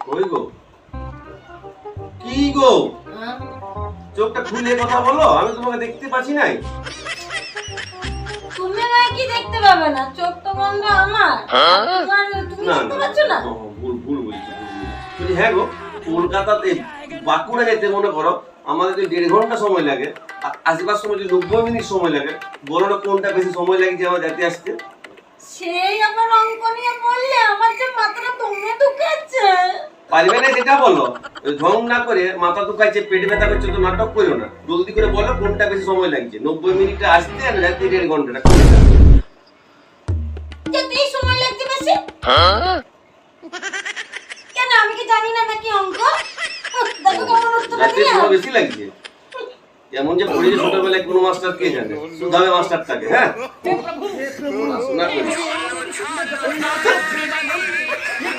কই গো? কি গো? চোখটা খুলে কথা বলো, আমি তোমাকে দেখতে পাচ্ছি নাই। তুমি আমায় কি দেখতে পাবে না? চোখ তো বন্ধ আমার। তুমি দেখতে পাচ্ছ না? ভুল বলছি। হ্যাঁ গো, কলকাতাতে বাঁকুড়া যেতে মনে করো আমাদের যদি 1.5 ঘন্টা সময় লাগে, আসবার সময় যদি 90 মিনিট সময় লাগে, বলো না কোনটা বেশি সময় লাগে যে আমার যেতে আসতে? সেই আবার অঙ্ক নিয়ে বললে আমার যে মাথাটা দমে ঢুকেছে। পারবে না যেটা বলো, ঢং না করে মাথা দুখাইছে পেট ব্যথা করছে তো নাটক করো না, জলদি করে বলো কোনটা বেশি সময় লাগছে, 90 মিনিটে আসতে আর যেতে 1.5 ঘন্টা কোনটা? যেতেই সময় লাগছে বেশি। কেন আমি কি জানি না নাকি অঙ্ক? দেখো কেমন উত্তর যেতে দিলাম। সময় বেশি লাগছে। এমন যে পড়েছে ছোটবেলায় কোন মাস্টার কে জানে, সুধাবে মাস্টারটাকে। হ্যাঁ, পড়াশোনা করি।